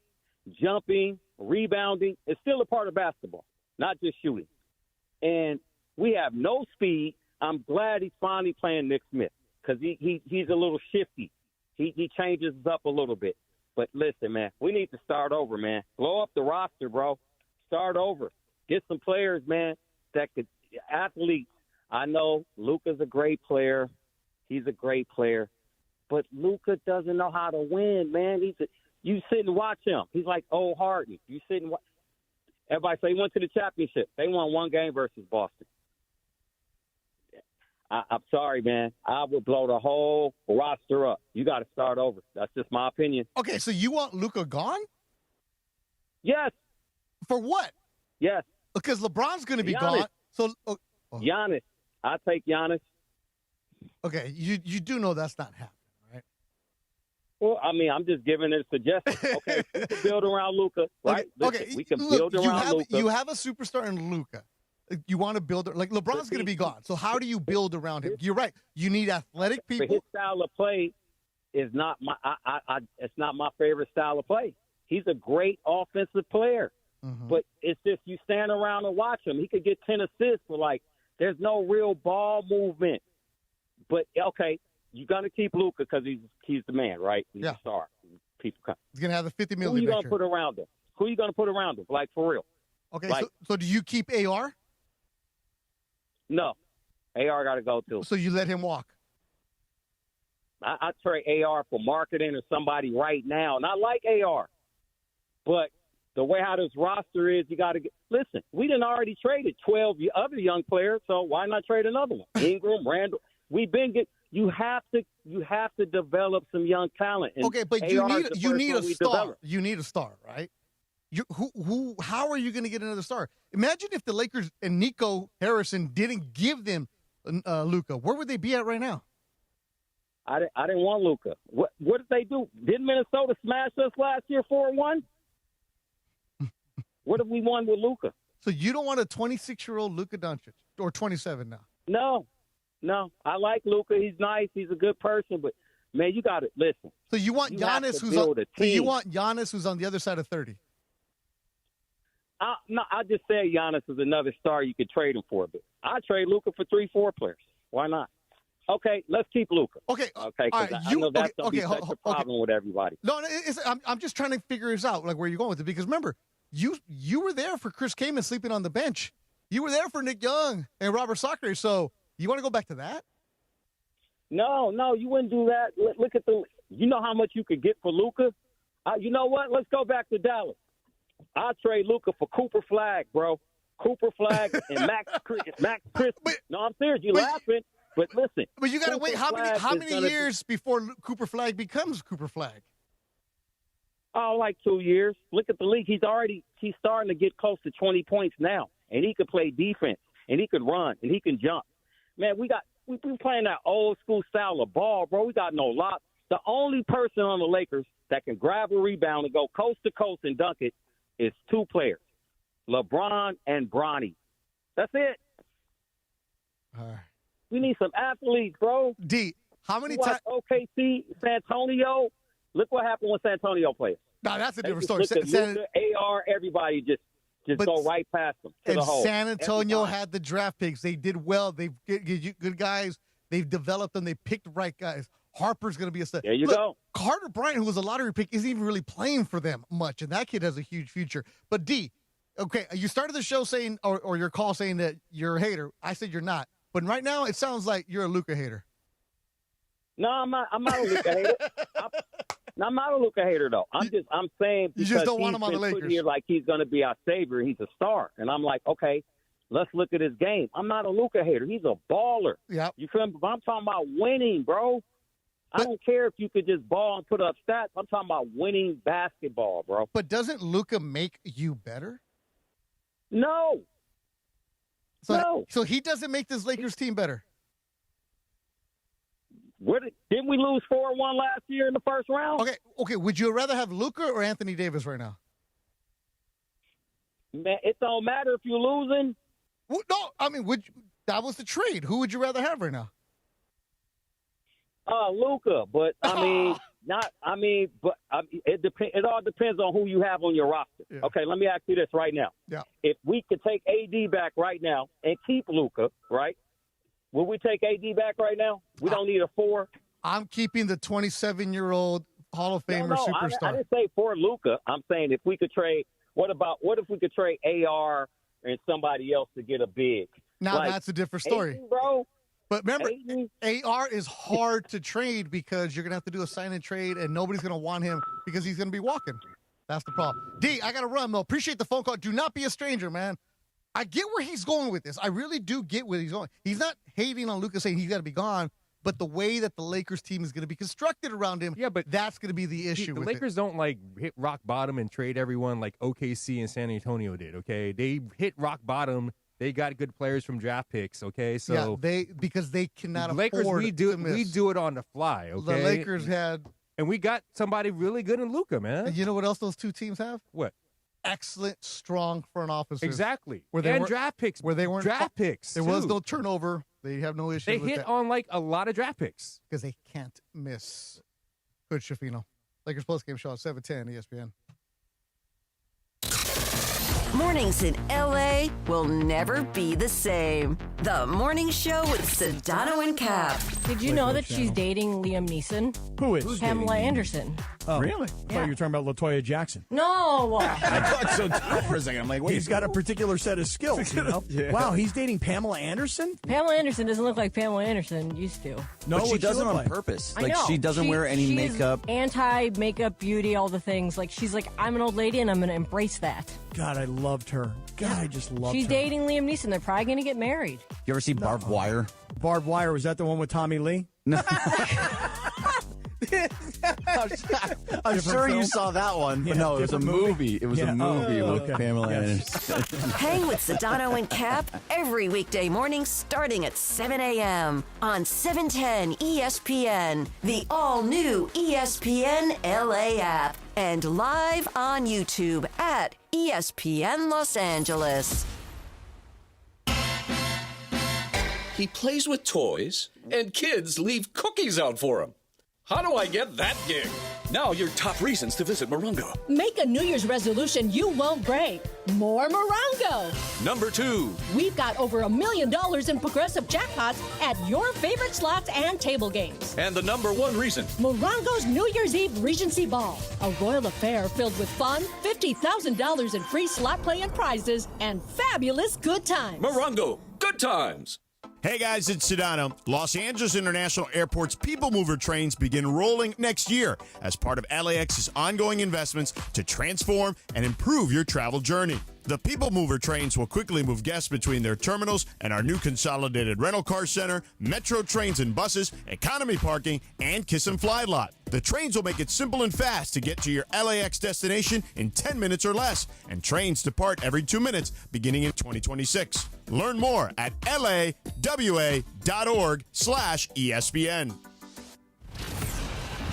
jumping, rebounding is still a part of basketball, not just shooting. And we have no speed. I'm glad he's finally playing Nick Smith because he's a little shifty. He changes us up a little bit. But listen, man, we need to start over, man. Blow up the roster, bro. Start over. Get some players, man, that could – athletes. I know Luka's a great player. He's a great player. But Luka doesn't know how to win, man. You sit and watch him. He's like old Harden. You sit and watch. Everybody say he went to the championship. They won one game versus Boston. I'm sorry, man. I would blow the whole roster up. You got to start over. That's just my opinion. Okay, so you want Luka gone? Yes. For what? Yes. Because LeBron's going to be Giannis. gone. So Giannis. I take Giannis. Okay, you do know that's not happening, right? Well, I mean, I'm just giving it a suggestion. Okay, we can build around Luka, right? Okay, Listen, we can build around Luka. You have a superstar in Luka. You want to build – like LeBron's going to be gone. So how do you build around him? You're right. You need athletic people. But his style of play is not my it's not my favorite style of play. He's a great offensive player. Mm-hmm. But it's just you stand around and watch him. He could get 10 assists, but, like, there's no real ball movement. But, okay, you're going to keep Luka because he's the man, right? He's a star. People come. He's going to have the $50 million. Who are you going to put around him? Who are you going to put around him? Like, for real. Okay, like, so do you keep AR? No. AR got to go, too. So you let him walk? I trade AR for marketing or somebody right now. And I like AR. But the way how this roster is, you got to get – listen, we done already traded 12 other young players, so why not trade another one? Ingram, Randall. We've been – you have to develop some young talent. And okay, but you need a star. You need a star, right? How are you going to get another star? Imagine if the Lakers and Nico Harrison didn't give them Luka. Where would they be at right now? I didn't want Luka. What did they do? Didn't Minnesota smash us last year 4-1? What have we won with Luka? So you don't want a 26-year-old Luka Doncic, or 27 now? No. I like Luka. He's nice. He's a good person, but man, you got to listen. So you want Giannis who's on the other side of 30? No, I just said Giannis is another star you could trade him for, but I trade Luka for 3-4 players. Why not? Okay, let's keep Luka. Okay, because I know that's going to be such a problem with everybody. No, I'm just trying to figure this out, like where you're going with it, because remember, you were there for Chris Kaman sleeping on the bench. You were there for Nick Young and Robert Sacre, so you want to go back to that? No, you wouldn't do that. Look at you know how much you could get for Luka? You know what? Let's go back to Dallas. I'll trade Luka for Cooper Flagg, bro. Cooper Flagg and Max Christmas. No, I'm serious. You're laughing, but listen. But you got to wait. How many years before Cooper Flagg becomes Cooper Flagg? Oh, like 2 years. Look at the league. He's starting to get close to 20 points now, and he could play defense, and he could run, and he can jump. Man, We playing that old school style of ball, bro. We got no lock. The only person on the Lakers that can grab a rebound and go coast to coast and dunk it is two players, LeBron and Bronny. That's it. We need some athletes, bro. D, how many times? OKC, San Antonio. Look what happened when San Antonio played. No, that's a different story. Luka, AR, everybody just go right past them to the hole. San Antonio had the draft picks. They did well. They've good guys. They've developed them. They picked the right guys. Harper's going to be a stud. There you go. Carter Bryant, who was a lottery pick, isn't even really playing for them much, and that kid has a huge future. But D, okay, you started the show saying, or your call saying that you're a hater. I said you're not. But right now, it sounds like you're a Luka hater. No, I'm not a Luka hater. I'm not a Luka hater, though. I'm saying because you just don't want him on the Lakers. Here like he's going to be our savior. He's a star, and I'm like, okay, let's look at his game. I'm not a Luka hater. He's a baller. Yeah. You feel me? But I'm talking about winning, bro. I don't care if you could just ball and put up stats. I'm talking about winning basketball, bro. But doesn't Luka make you better? No. So he doesn't make this Lakers team better. Didn't we lose 4-1 last year in the first round? Okay. Would you rather have Luka or Anthony Davis right now? Man, it don't matter if you're losing. Well, no, I mean, that was the trade. Who would you rather have right now? Luka, but it depends. It all depends on who you have on your roster. Yeah. Okay, let me ask you this right now. Yeah. If we could take AD back right now and keep Luka, right? Will we take AD back right now? We don't need a 4. I'm keeping the 27-year-old Hall of Famer superstar. I didn't say for Luka. I'm saying if we could trade. What if we could trade AR and somebody else to get a big? Now that's a different story, AD, bro. But remember, AR is hard to trade because you're going to have to do a sign and trade, and nobody's going to want him because he's going to be walking. That's the problem. D, I got to run, though. Appreciate the phone call. Do not be a stranger, man. I get where he's going with this. I really do get where he's going. He's not hating on Luka saying he's got to be gone, but the way that the Lakers team is going to be constructed around him, that's going to be the issue The with Lakers don't, hit rock bottom and trade everyone like OKC and San Antonio did, okay? They hit rock bottom. They got good players from draft picks, okay? So because they cannot Lakers, afford we do to miss. We do it on the fly, okay? The Lakers had... And we got somebody really good in Luka, man. And you know what else those two teams have? What? Excellent, strong front officers. Exactly. And draft picks. Where they weren't draft picks, There was no turnover. They have no issue with that. They hit on, a lot of draft picks. Because they can't miss. Good, Shafino. Lakers postgame show at 710 ESPN. Mornings in L.A. will never be the same. The Morning Show with Sedano and Cap. Did you know that she's dating Liam Neeson? Who is? Pamela Anderson. Oh, really? I thought you were talking about LaToya Jackson. No. I thought so too for a second. I'm like, wait. He's got a particular set of skills, you know? Yeah. Wow, he's dating Pamela Anderson? Pamela Anderson doesn't look like Pamela Anderson used to. No, but she does it on purpose. I know. She doesn't wear any makeup. Anti-makeup beauty, all the things. She's like, I'm an old lady and I'm going to embrace that. God, I loved her. God, I just loved her. She's dating Liam Neeson. They're probably going to get married. You ever see Barbed Wire? Barbed Wire, was that the one with Tommy Lee? No. I'm sure you saw that one, but no, it was a movie. It was a movie with Pamela Anderson. Hang with Sedano and Cap every weekday morning starting at 7 a.m. on 710 ESPN, the all-new ESPN LA app, and live on YouTube at ESPN Los Angeles. He plays with toys, and kids leave cookies out for him. How do I get that gig? Now your top reasons to visit Morongo. Make a New Year's resolution you won't break. More Morongo. Number 2. We've got over $1 million in progressive jackpots at your favorite slots and table games. And the number 1 reason. Morongo's New Year's Eve Regency Ball. A royal affair filled with fun, $50,000 in free slot play and prizes, and fabulous good times. Morongo. Good times. Hey guys, it's Sedano. Los Angeles International Airport's People Mover trains begin rolling next year as part of LAX's ongoing investments to transform and improve your travel journey. The People Mover trains will quickly move guests between their terminals and our new consolidated rental car center, metro trains and buses, economy parking, and Kiss and Fly lot. The trains will make it simple and fast to get to your LAX destination in 10 minutes or less, and trains depart every 2 minutes beginning in 2026. Learn more at lawa.org/ESPN.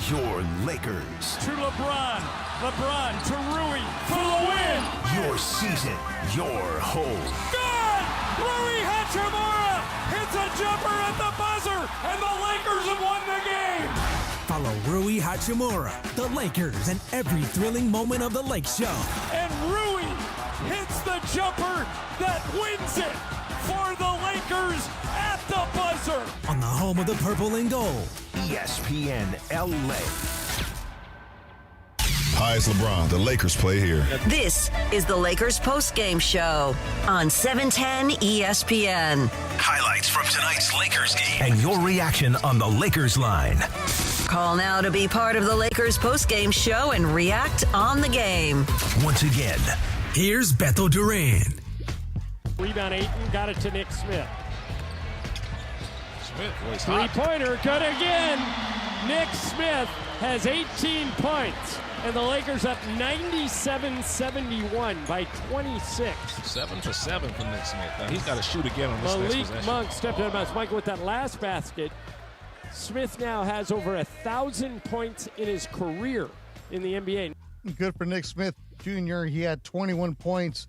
Your Lakers. To LeBron. LeBron to Rui for the win. Your season. Your home. Good! Rui Hachimura hits a jumper at the buzzer, and the Lakers have won the game. Follow Rui Hachimura, the Lakers, and every thrilling moment of the Lake Show. And Rui hits the jumper that wins it for the Lakers at the buzzer. On the home of the purple and gold. ESPN LA. Hi, it's LeBron. The Lakers play here. This is the Lakers postgame show on 710 ESPN. Highlights from tonight's Lakers game and your reaction on the Lakers line. Call now to be part of the Lakers postgame show and react on the game. Once again, here's Beto Duran. Rebound Ayton, got it to Nick Smith. Smith was Three-pointer, good again. Nick Smith has 18 points. And the Lakers up 97-71 by 26. 7 for 7 from Nick Smith. Now he's got to shoot again on this next Malik possession. Monk stepped out of bounds. Michael, with that last basket, Smith now has over 1,000 points in his career in the NBA. Good for Nick Smith Jr. He had 21 points,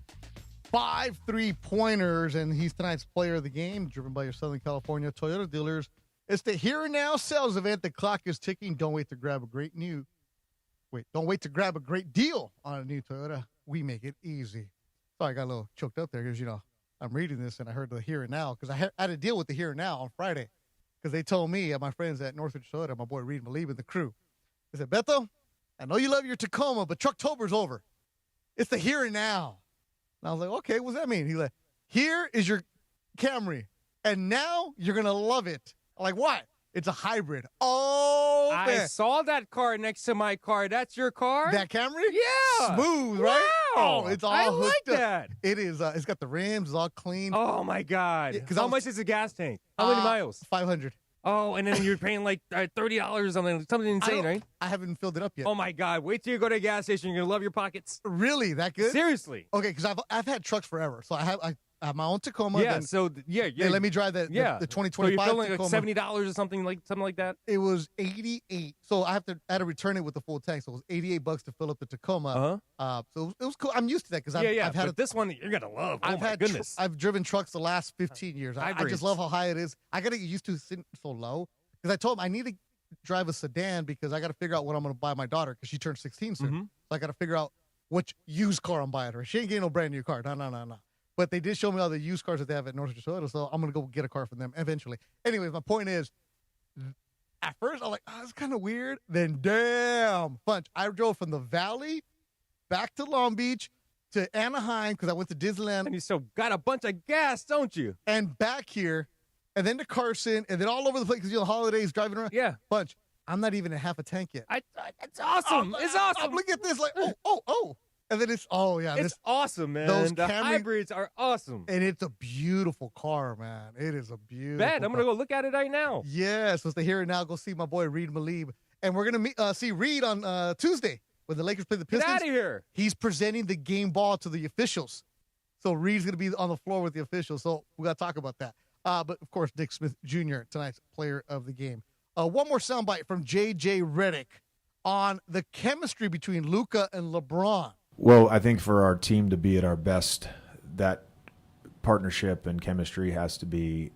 5 3-pointers, and he's tonight's player of the game, driven by your Southern California Toyota dealers. It's the Here and Now sales event. The clock is ticking. Don't wait to grab a great deal on a new Toyota. We make it easy. Sorry, I got a little choked up there because, I'm reading this and I heard the Here and Now because I had to deal with the Here and Now on Friday because they told me, my friends at Northridge Toyota, my boy Reed Malib and the crew, they said, Beto, I know you love your Tacoma, but Trucktober's over. It's the Here and Now. And I was like, okay, what does that mean? He's like, here is your Camry, and now you're going to love it. I'm like, what? It's a hybrid. Oh, man. I saw that car next to my car. That's your car? That Camry? Yeah. Smooth, right? Wow. Oh, it's all I hooked like up. that. It is. It's got the rims. It's all clean. Oh, my God. How much is the gas tank? How many miles? 500. Oh, and then you're paying like $30 or something insane, right? I haven't filled it up yet. Oh, my God. Wait till you go to a gas station. You're going to love your pockets. Really? That good? Seriously. Okay, because I've had trucks forever. So I have my own Tacoma. Yeah, They let me drive the 2025 So you're feeling Tacoma. like $70 or something like that? It was 88. So I had to return it with the full tank. So it was $88 to fill up the Tacoma. So it was cool. I'm used to that because I've had this one you're gonna love. Oh, my goodness. I've driven trucks the last 15 years. I just love how high it is. I got to get used to sitting so low because I told him I need to drive a sedan because I got to figure out what I'm going to buy my daughter because she turned 16 soon. So I got to figure out which used car I'm buying her. She ain't getting no brand new car. No. But they did show me all the used cars that they have at Northridge Toyota, so I'm going to go get a car from them eventually. Anyways, my point is, at first, I'm like, it's kind of weird. Then, damn, bunch. I drove from the Valley back to Long Beach to Anaheim because I went to Disneyland. And you still got a bunch of gas, don't you? And back here, and then to Carson, and then all over the place because, holidays, driving around. Yeah. Bunch. I'm not even at half a tank yet. It's awesome. It's awesome. Look at this. Like, oh. And then it's awesome, man. Those the hybrids are awesome. And it's a beautiful car, man. It is a beautiful Bet, I'm going to go look at it right now. Yeah, so it's the Here and Now. Go see my boy Reed Malib. And we're going to see Reed on Tuesday when the Lakers play the Pistons. Get out of here. He's presenting the game ball to the officials. So Reed's going to be on the floor with the officials. So we got to talk about that. But, of course, Nick Smith Jr., tonight's player of the game. One more soundbite from J.J. Redick on the chemistry between Luka and LeBron. Well, I think for our team to be at our best, that partnership and chemistry has to be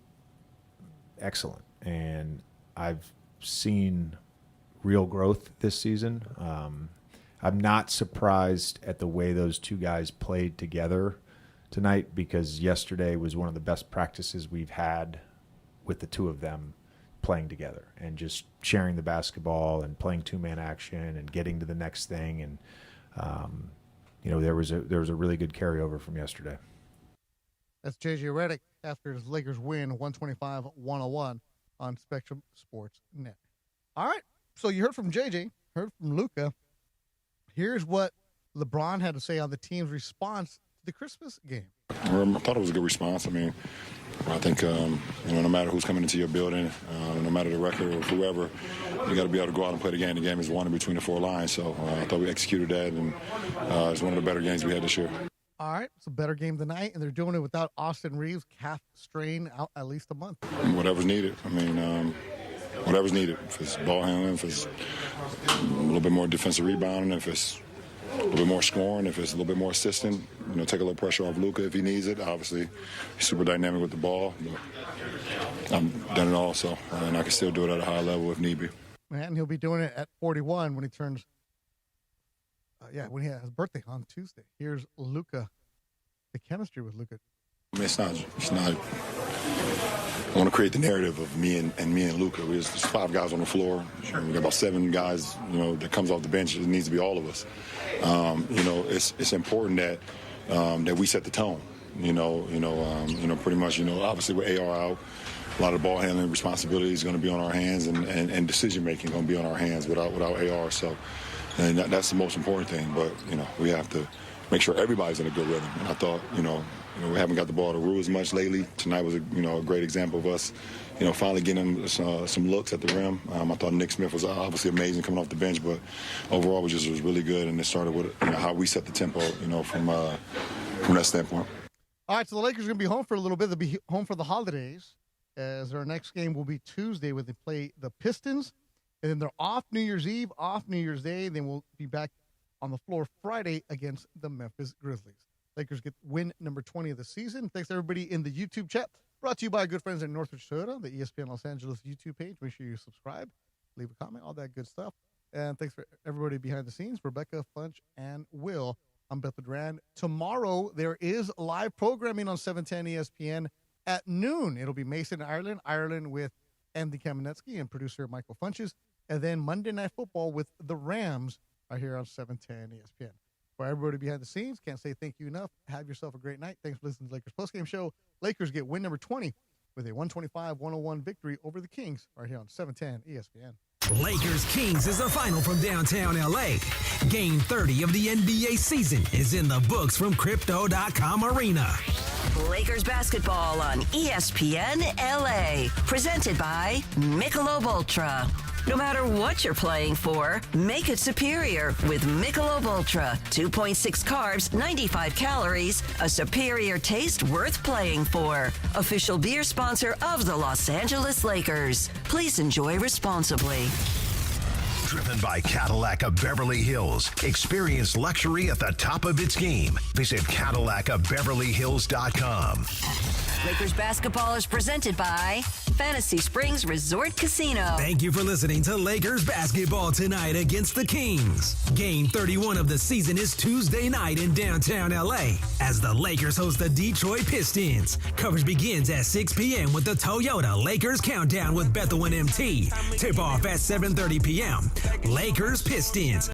excellent. And I've seen real growth this season. I'm not surprised at the way those two guys played together tonight because yesterday was one of the best practices we've had with the two of them playing together and just sharing the basketball and playing two-man action and getting to the next thing. And, there was a really good carryover from yesterday. That's J.J. Redick after his Lakers win 125-101 on Spectrum Sports Net. All right, so you heard from J.J., heard from Luka. Here's what LeBron had to say on the team's response the Christmas game. I thought it was a good response. I mean, I think, no matter who's coming into your building, no matter the record or whoever, you got to be able to go out and play the game. The game is won in between the four lines. So I thought we executed that, and it's one of the better games we had this year. All right, it's a better game tonight, and they're doing it without Austin Reeves, calf strain, out at least a month. Whatever's needed. I mean, whatever's needed. If it's ball handling, if it's a little bit more defensive rebounding, if it's a little bit more scoring, if it's a little bit more assisting, take a little pressure off Luka if he needs it. Obviously, he's super dynamic with the ball. But I've done it all, and I can still do it at a high level if need be. And he'll be doing it at 41 when he turns, when he has his birthday on Tuesday. Here's Luka, the chemistry with Luka. I mean, it's not. I want to create the narrative of me and Luka. There's 5 guys on the floor. Sure. We got about 7 guys, that comes off the bench. It needs to be all of us. It's important that we set the tone. Pretty much. Obviously with AR out, a lot of ball handling responsibility is going to be on our hands, and decision making going to be on our hands without AR. So, and that's the most important thing. But we have to make sure everybody's in a good rhythm. And I thought, we haven't got the ball to Rue as much lately. Tonight was a great example of us, finally getting some looks at the rim. I thought Nick Smith was obviously amazing coming off the bench, but overall was really good. And it started with how we set the tempo, from that standpoint. All right, so the Lakers are going to be home for a little bit. They'll be home for the holidays, as their next game will be Tuesday when they play the Pistons. And then they're off New Year's Eve, off New Year's Day. Then we'll be back on the floor Friday against the Memphis Grizzlies. Lakers get win number 20 of the season. Thanks to everybody in the YouTube chat. Brought to you by our good friends at Northridge Toyota, the ESPN Los Angeles YouTube page. Make sure you subscribe, leave a comment, all that good stuff. And thanks for everybody behind the scenes, Rebecca, Funch, and Will. I'm Beto Duran. Tomorrow, there is live programming on 710 ESPN at noon. It'll be Mason, Ireland with Andy Kamenetsky and producer Michael Funches. And then Monday Night Football with the Rams are here on 710 ESPN. For everybody behind the scenes, can't say thank you enough. Have yourself a great night. Thanks for listening to the Lakers Postgame Show. Lakers get win number 20 with a 125-101 victory over the Kings right here on 710 ESPN. Lakers Kings is the final from downtown LA. Game 30 of the NBA season is in the books from Crypto.com Arena. Lakers basketball on ESPN LA. Presented by Michelob Ultra. No matter what you're playing for, make it superior with Michelob Ultra. 2.6 carbs, 95 calories, a superior taste worth playing for. Official beer sponsor of the Los Angeles Lakers. Please enjoy responsibly. Driven by Cadillac of Beverly Hills. Experience luxury at the top of its game. Visit CadillacofBeverlyHills.com. Lakers basketball is presented by Fantasy Springs Resort Casino. Thank you for listening to Lakers basketball tonight against the Kings. Game 31 of the season is Tuesday night in downtown LA as the Lakers host the Detroit Pistons. Coverage begins at 6 p.m. with the Toyota Lakers Countdown with Bethel and MT. Tip off at 7:30 p.m. Lakers Pistons.